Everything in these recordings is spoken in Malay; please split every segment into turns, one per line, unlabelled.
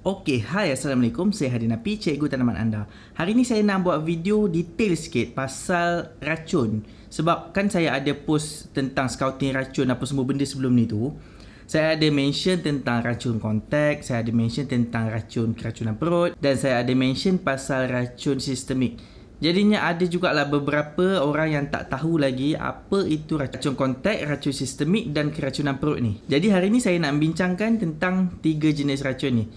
Okey, hai Assalamualaikum, saya Hadi Napi, cikgu tanaman anda. Hari ni saya nak buat video detail sikit pasal racun. Sebab kan saya ada post tentang scouting racun apa semua benda sebelum ni tu. Saya ada mention tentang racun kontak, saya ada mention tentang racun keracunan perut dan saya ada mention pasal racun sistemik. Jadinya ada jugalah beberapa orang yang tak tahu lagi apa itu racun kontak, racun sistemik dan keracunan perut ni. Jadi hari ni saya nak bincangkan tentang 3 jenis racun ni.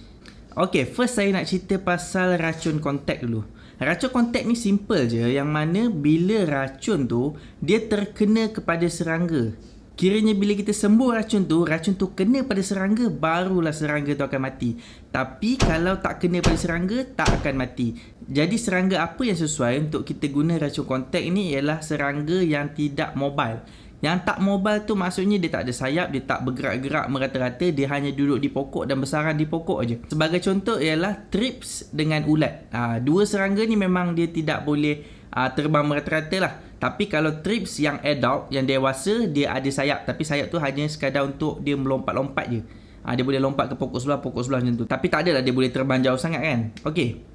Okay, first saya nak cerita pasal racun kontak dulu. Racun kontak ni simple je, yang mana bila racun tu dia terkena kepada serangga. Kiranya bila kita sembuh racun tu kena pada serangga, barulah serangga tu akan mati. Tapi kalau tak kena pada serangga, tak akan mati. Jadi serangga apa yang sesuai untuk kita guna racun kontak ni ialah serangga yang tidak mobile. Yang tak mobile tu maksudnya dia tak ada sayap, dia tak bergerak-gerak merata-rata, dia hanya duduk di pokok dan bersarang di pokok aje. Sebagai contoh ialah trips dengan ulat. Dua serangga ni memang dia tidak boleh terbang merata-rata lah. Tapi kalau trips yang adult, yang dewasa, dia ada sayap. Tapi sayap tu hanya sekadar untuk dia melompat-lompat je. Dia boleh lompat ke pokok sebelah macam tu. Tapi tak adalah dia boleh terbang jauh sangat kan. Okey.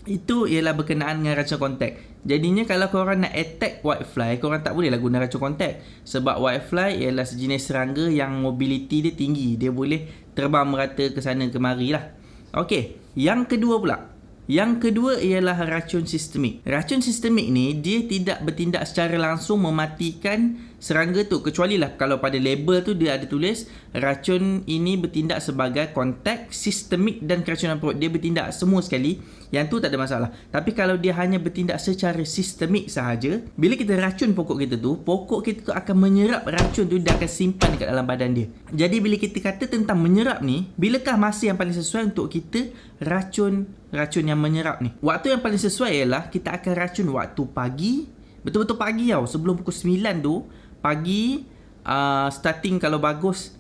Itu ialah berkenaan dengan racun kontak. Jadinya kalau korang nak attack whitefly, korang tak bolehlah guna racun kontak. Sebab whitefly ialah sejenis serangga yang mobility dia tinggi. Dia boleh terbang merata ke sana kemari lah. Okey, yang kedua pula. Yang kedua ialah racun sistemik. Racun sistemik ni dia tidak bertindak secara langsung mematikan serangga tu. Kecuali lah kalau pada label tu dia ada tulis racun ini bertindak sebagai kontak, sistemik dan keracunan perut. Dia bertindak semua sekali. Yang tu tak ada masalah. Tapi kalau dia hanya bertindak secara sistemik sahaja, bila kita racun pokok kita tu, pokok kita tu akan menyerap racun tu, dia akan simpan dekat dalam badan dia. Jadi bila kita kata tentang menyerap ni, bilakah masa yang paling sesuai untuk kita racun yang menyerap ni? Waktu yang paling sesuai ialah kita akan racun waktu pagi. Betul-betul pagi tau. Sebelum pukul 9 tu, pagi, starting kalau bagus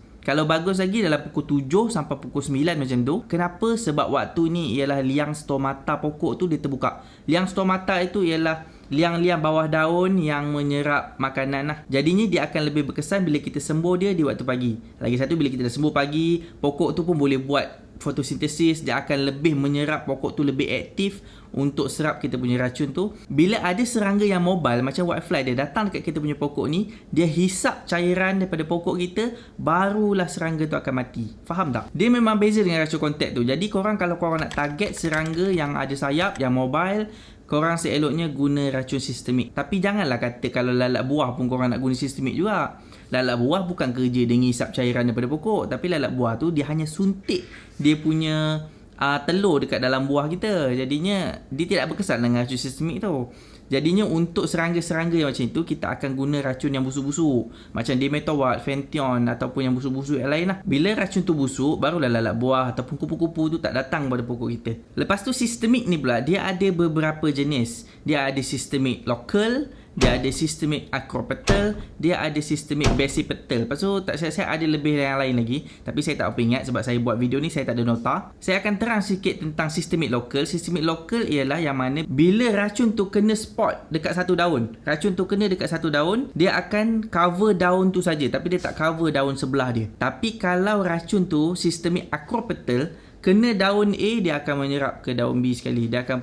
lagi dalam pukul 7 sampai pukul 9 macam tu. Kenapa? Sebab waktu ni ialah liang stomata pokok tu dia terbuka. Liang stomata itu ialah liang-liang bawah daun yang menyerap makanan lah. Jadinya dia akan lebih berkesan bila kita sembuh dia di waktu pagi. Lagi satu, bila kita dah sembuh pagi, pokok tu pun boleh buat fotosintesis, dia akan lebih menyerap, pokok tu lebih aktif untuk serap kita punya racun tu. Bila ada serangga yang mobile macam whitefly, dia datang dekat kita punya pokok ni, dia hisap cairan daripada pokok kita, barulah serangga tu akan mati. Faham tak? Dia memang beza dengan racun kontak tu. Jadi korang kalau korang nak target serangga yang ada sayap, yang mobile, korang seeloknya guna racun sistemik. Tapi janganlah kata kalau lalat buah pun korang nak guna sistemik juga. Lalat buah bukan kerja dia ngisap cairan daripada pokok. Tapi lalat buah tu dia hanya suntik dia punya telur dekat dalam buah kita. Jadinya dia tidak berkesan dengan racun sistemik tu. Jadinya untuk serangga-serangga yang macam itu, kita akan guna racun yang busuk-busuk. Macam Dimetowat, Fenthion ataupun yang busuk-busuk yang lain lah. Bila racun tu busuk, barulah lalat buah ataupun kupu-kupu tu tak datang pada pokok kita. Lepas tu sistemik ni pula, dia ada beberapa jenis. Dia ada sistemik lokal, dia ada sistemik acropetal, dia ada sistemik basipetal. Lepas tu saya ada lebih yang lain lagi, tapi saya tak apa ingat sebab saya buat video ni saya tak ada nota. Saya akan terang sikit tentang sistemik lokal. Sistemik lokal ialah yang mana bila racun tu kena spot dekat satu daun, racun tu kena dekat satu daun, dia akan cover daun tu saja, tapi dia tak cover daun sebelah dia. Tapi kalau racun tu sistemik acropetal kena daun A, dia akan menyerap ke daun B sekali. Dia akan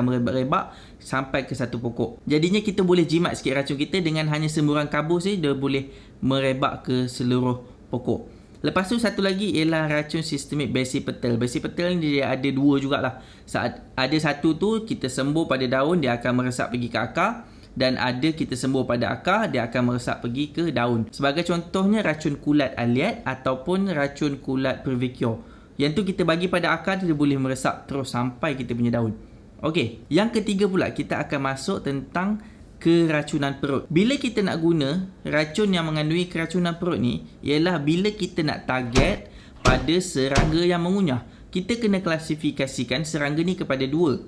merebak-rebak sampai ke satu pokok. Jadinya kita boleh jimat sikit racun kita dengan hanya semburan kabur saja, dia boleh merebak ke seluruh pokok. Lepas tu satu lagi ialah racun sistemik basipetal. Basipetal ni dia ada dua jugalah. Saat ada satu tu kita sembuh pada daun, dia akan meresap pergi ke akar. Dan ada kita sembuh pada akar, dia akan meresap pergi ke daun. Sebagai contohnya racun kulat aliat ataupun racun kulat Privikio. Yang tu kita bagi pada akar, dia boleh meresap terus sampai kita punya daun. Okey, yang ketiga pula kita akan masuk tentang keracunan perut. Bila kita nak guna racun yang mengandungi keracunan perut ni, ialah bila kita nak target pada serangga yang mengunyah. Kita kena klasifikasikan serangga ni kepada dua.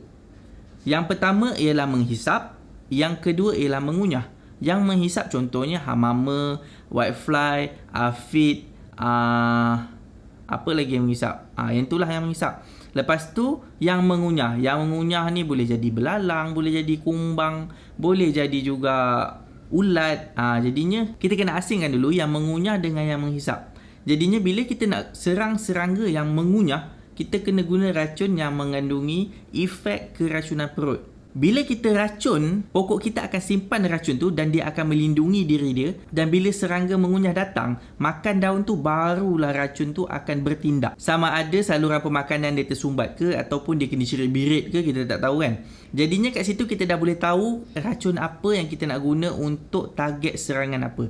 Yang pertama ialah menghisap, yang kedua ialah mengunyah. Yang menghisap contohnya hamama, whitefly, aphid, apa lagi yang menghisap? Yang itulah yang menghisap. Lepas tu yang mengunyah. Yang mengunyah ni boleh jadi belalang, boleh jadi kumbang, boleh jadi juga ulat. Jadinya kita kena asingkan dulu yang mengunyah dengan yang menghisap. Jadinya bila kita nak serang serangga yang mengunyah, kita kena guna racun yang mengandungi efek keracunan perut. Bila kita racun, pokok kita akan simpan racun tu dan dia akan melindungi diri dia, dan bila serangga mengunyah datang, makan daun tu barulah racun tu akan bertindak. Sama ada saluran pemakanan dia tersumbat ke ataupun dia kena cerit-birit ke, kita tak tahu kan. Jadinya kat situ kita dah boleh tahu racun apa yang kita nak guna untuk target serangan apa.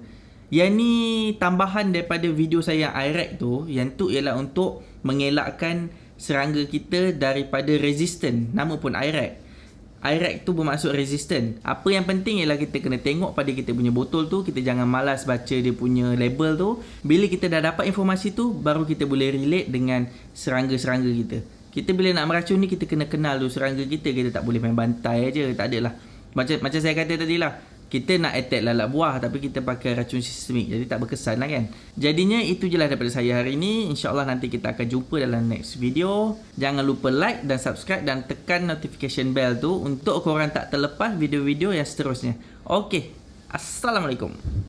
Yang ni tambahan daripada video saya yang IREC tu. Yang tu ialah untuk mengelakkan serangga kita daripada resistant. Nama pun IREC. IREC tu bermaksud resistant. Apa yang penting ialah kita kena tengok pada kita punya botol tu. Kita jangan malas baca dia punya label tu. Bila kita dah dapat informasi tu, baru kita boleh relate dengan serangga-serangga kita. Kita bila nak meracun ni, kita kena kenal dulu serangga kita. Kita tak boleh main bantai je. Tak adalah. Macam saya kata tadi lah. Kita nak attack lalat buah tapi kita pakai racun sistemik. Jadi tak berkesan lah kan. Jadinya itu je lah daripada saya hari ni. InsyaAllah nanti kita akan jumpa dalam next video. Jangan lupa like dan subscribe dan tekan notification bell tu untuk korang tak terlepas video-video yang seterusnya. Okey. Assalamualaikum.